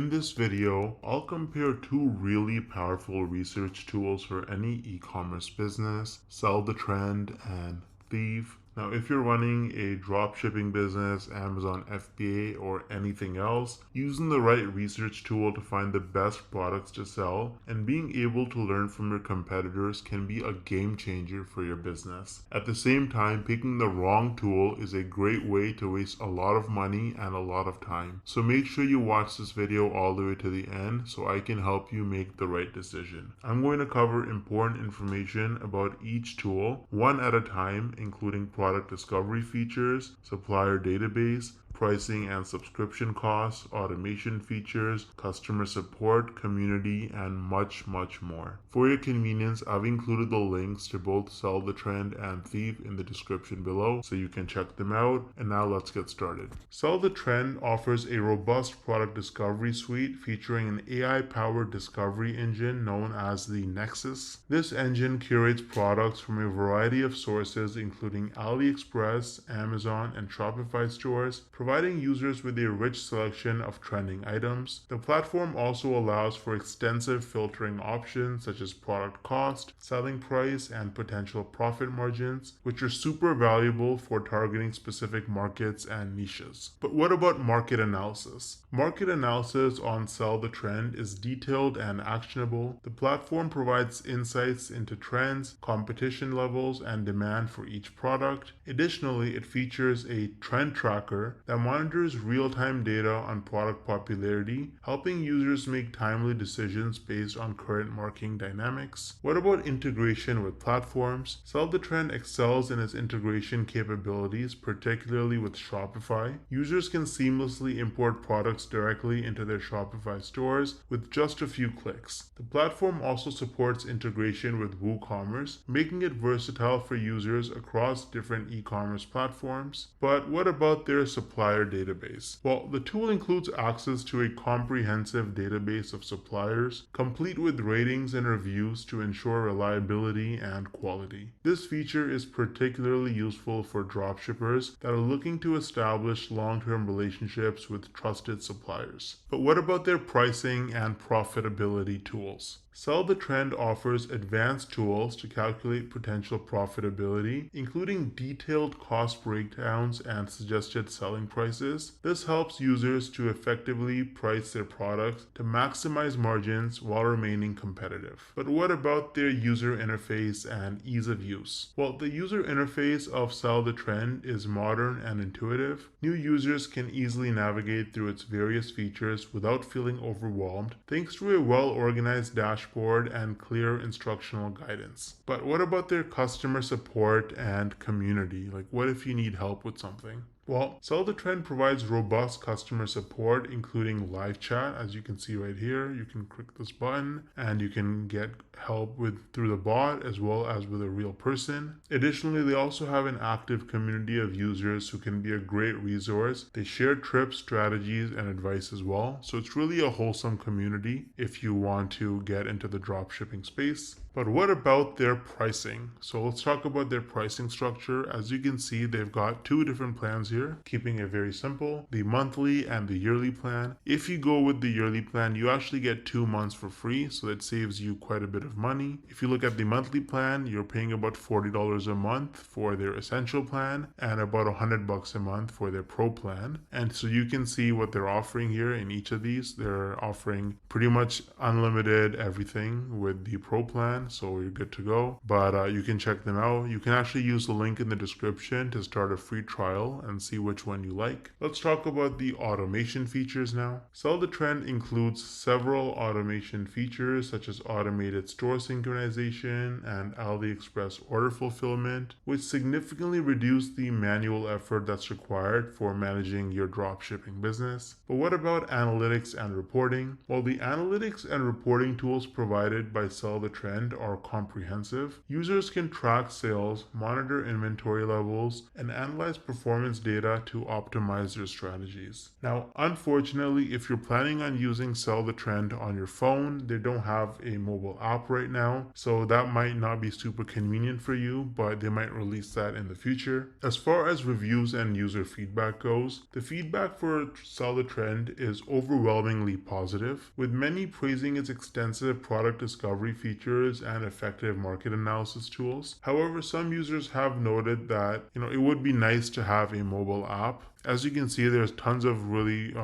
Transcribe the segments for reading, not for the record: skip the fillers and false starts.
In this video, I'll compare two really powerful research tools for any e-commerce business, Sell the Trend and Thieve. Now, if you're running a dropshipping business, Amazon FBA, or anything else, using the right research tool to find the best products to sell and being able to learn from your competitors can be a game changer for your business. At the same time, picking the wrong tool is a great way to waste a lot of money and a lot of time. So make sure you watch this video all the way to the end so I can help you make the right decision. I'm going to cover important information about each tool, one at a time, including product discovery features, supplier database, pricing and subscription costs, automation features, customer support, community, and much more. For your convenience, I've included the links to both Sell the Trend and Thieve in the description below so you can check them out. And now let's get started. Sell the Trend offers a robust product discovery suite featuring an AI-powered discovery engine known as the Nexus. This engine curates products from a variety of sources including AliExpress, Amazon, and Shopify stores, providing users with a rich selection of trending items. The platform also allows for extensive filtering options such as product cost, selling price, and potential profit margins, which are super valuable for targeting specific markets and niches. But what about market analysis? Market analysis on Sell the Trend is detailed and actionable. The platform provides insights into trends, competition levels, and demand for each product. Additionally, it features a trend tracker that monitors real-time data on product popularity, helping users make timely decisions based on current marketing dynamics. What about integration with platforms? Sell the Trend excels in its integration capabilities, particularly with Shopify. Users can seamlessly import products directly into their Shopify stores with just a few clicks. The platform also supports integration with WooCommerce, making it versatile for users across different e-commerce platforms. But what about their supplier database? Well, the tool includes access to a comprehensive database of suppliers, complete with ratings and reviews to ensure reliability and quality. This feature is particularly useful for dropshippers that are looking to establish long-term relationships with trusted suppliers. But what about their pricing and profitability tools? Sell the Trend offers advanced tools to calculate potential profitability, including detailed cost breakdowns and suggested selling prices. This helps users to effectively price their products to maximize margins while remaining competitive. But what about their user interface and ease of use? Well, the user interface of Sell the Trend is modern and intuitive. New users can easily navigate through its various features without feeling overwhelmed, thanks to a well-organized dashboard and clear instructional guidance. But what about their customer support and community? Like, what if you need help with something? Well, Sell the Trend provides robust customer support, including live chat. As you can see right here, you can click this button and you can get help through the bot as well as with a real person. Additionally, they also have an active community of users who can be a great resource. They share tips, strategies, and advice as well. So it's really a wholesome community if you want to get into the dropshipping space. But what about their pricing? So let's talk about their pricing structure. As you can see, they've got two different plans here, keeping it very simple, the monthly and the yearly plan. If you go with the yearly plan, you actually get 2 months for free, so that saves you quite a bit of money. If you look at the monthly plan, you're paying about $40 a month for their essential plan and about $100 a month for their pro plan. And so you can see what they're offering here in each of these. They're offering pretty much unlimited everything with the pro plan, so you're good to go. But you can check them out. You can actually use the link in the description to start a free trial and see which one you like. Let's talk about the automation features now. Sell the Trend includes several automation features such as automated store synchronization and AliExpress order fulfillment, which significantly reduce the manual effort that's required for managing your dropshipping business. But what about analytics and reporting? Well, the analytics and reporting tools provided by Sell the Trend Trend are comprehensive. Users can track sales, monitor inventory levels, and analyze performance data to optimize their strategies. Now, unfortunately, if you're planning on using Sell the Trend on your phone, they don't have a mobile app right now, so that might not be super convenient for you, but they might release that in the future. As far as reviews and user feedback goes, the feedback for Sell the Trend is overwhelmingly positive, with many praising its extensive product discovery features and effective market analysis tools. However, some users have noted that it would be nice to have a mobile app. As you can see, there's tons of really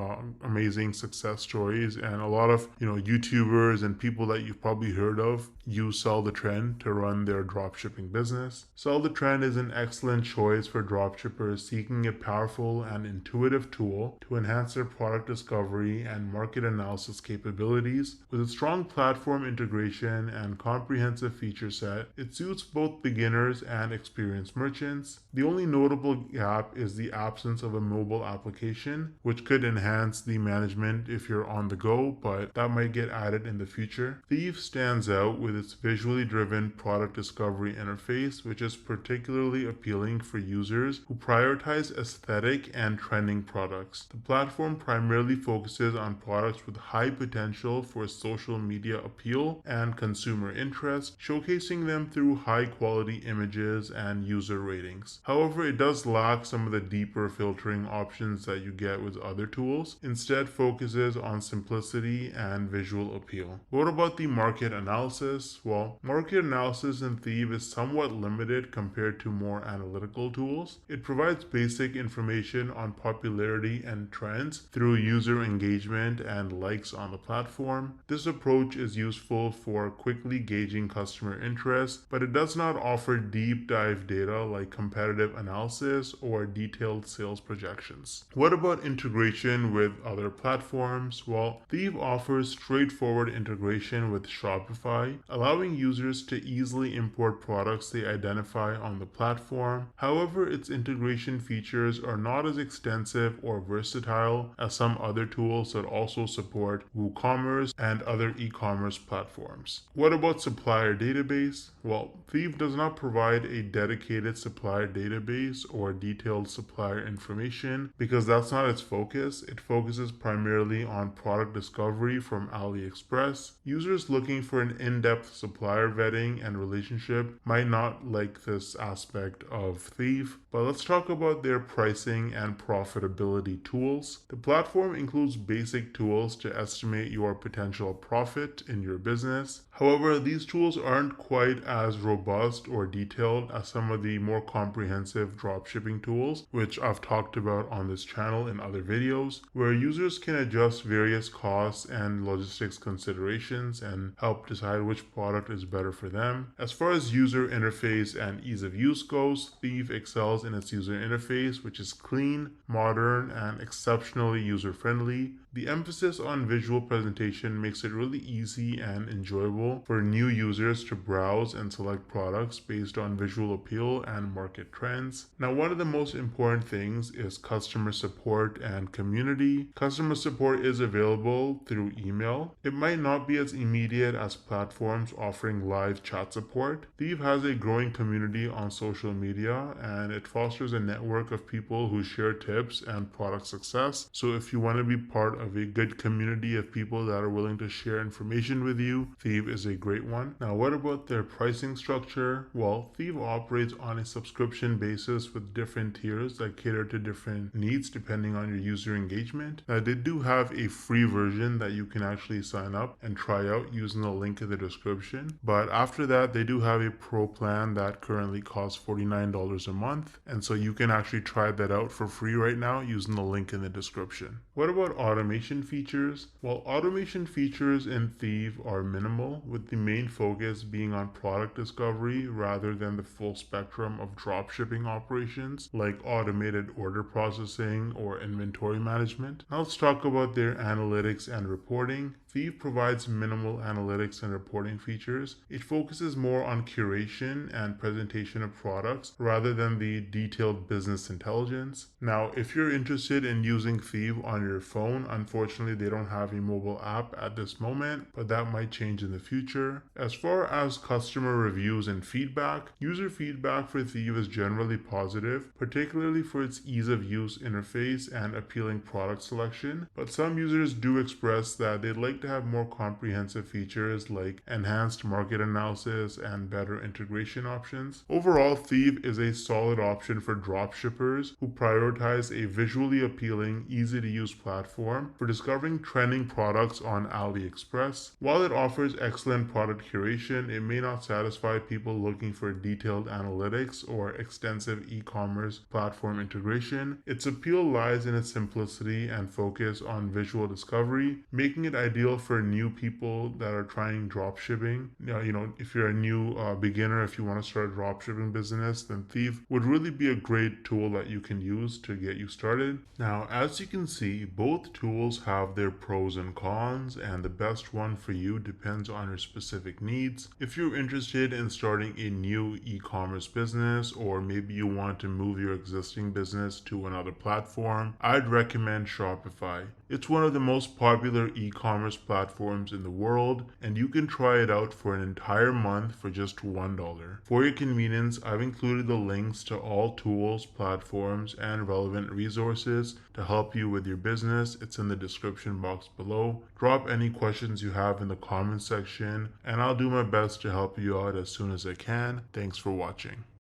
amazing success stories, and a lot of YouTubers and people that you've probably heard of use Sell the Trend to run their dropshipping business. Sell the Trend is an excellent choice for dropshippers seeking a powerful and intuitive tool to enhance their product discovery and market analysis capabilities. With a strong platform integration and comprehensive feature set, it suits both beginners and experienced merchants. The only notable gap is the absence of a mobile application, which could enhance the management if you're on the go, but that might get added in the future. Thieve stands out with its visually driven product discovery interface, which is particularly appealing for users who prioritize aesthetic and trending products. The platform primarily focuses on products with high potential for social media appeal and consumer interest, showcasing them through high quality images and user ratings. However, it does lack some of the deeper filtering options that you get with other tools. Instead, focuses on simplicity and visual appeal. What about the market analysis? Well, market analysis in Thieve is somewhat limited compared to more analytical tools. It provides basic information on popularity and trends through user engagement and likes on the platform. This approach is useful for quickly gauging customer interest, but it does not offer deep dive data like competitive analysis or detailed sales projections. What about integration with other platforms? Well, Thieve offers straightforward integration with Shopify, allowing users to easily import products they identify on the platform. However, its integration features are not as extensive or versatile as some other tools that also support WooCommerce and other e-commerce platforms. What about supplier database? Well, Thieve does not provide a dedicated supplier database or detailed supplier information because that's not its focus. It focuses primarily on product discovery from AliExpress. Users looking for an in-depth supplier vetting and relationship might not like this aspect of Thieve. But let's talk about their pricing and profitability tools. The platform includes basic tools to estimate your potential profit in your business. However, these tools aren't quite as robust or detailed as some of the more comprehensive dropshipping tools, which I've talked about on this channel in other videos, where users can adjust various costs and logistics considerations and help decide which product is better for them. As far as user interface and ease of use goes, Thieve excels in its user interface, which is clean, modern, and exceptionally user-friendly. The emphasis on visual presentation makes it really easy and enjoyable for new users to browse and select products based on visual appeal and market trends. Now, one of the most important things is customer support and community. Customer support is available through email. It might not be as immediate as platforms offering live chat support. Thieve has a growing community on social media, and it fosters a network of people who share tips and product success. So if you want to be part of a good community of people that are willing to share information with you, Thieve is a great one. Now, what about their pricing structure? Well, Thieve operates on a subscription basis with different tiers that cater to different needs depending on your user engagement. Now, they do have a free version that you can actually sign up and try out using the link in the description. But after that, they do have a pro plan that currently costs $49 a month. And so you can actually try that out for free right now using the link in the description. What about automation features? Well, automation features in Thieve are minimal, with the main focus being on product discovery rather than the full spectrum of dropshipping operations like automated order processing or inventory management. Now let's talk about their analytics and reporting. Thieve provides minimal analytics and reporting features. It focuses more on curation and presentation of products rather than the detailed business intelligence. Now, if you're interested in using Thieve on your phone, unfortunately, they don't have a mobile app at this moment, but that might change in the future. As far as customer reviews and feedback, user feedback for Thieve is generally positive, particularly for its ease of use interface and appealing product selection, but some users do express that they'd like to have more comprehensive features like enhanced market analysis and better integration options. Overall, Thieve is a solid option for dropshippers who prioritize a visually appealing, easy to use platform for discovering trending products on AliExpress. While it offers excellent product curation, it may not satisfy people looking for detailed analytics or extensive e-commerce platform integration. Its appeal lies in its simplicity and focus on visual discovery, making it ideal for new people that are trying dropshipping. If you're a new beginner, if you want to start a dropshipping business, then Thieve would really be a great tool that you can use to get you started. Now, as you can see, both tools have their pros and cons, and the best one for you depends on your specific needs. If you're interested in starting a new e-commerce business, or maybe you want to move your existing business to another platform, I'd recommend Shopify. It's one of the most popular e-commerce platforms in the world, and you can try it out for an entire month for just $1. For your convenience, I've included the links to all tools, platforms, and relevant resources to help you with your business. It's in the description box below. Drop any questions you have in the comments section, and I'll do my best to help you out as soon as I can. Thanks for watching.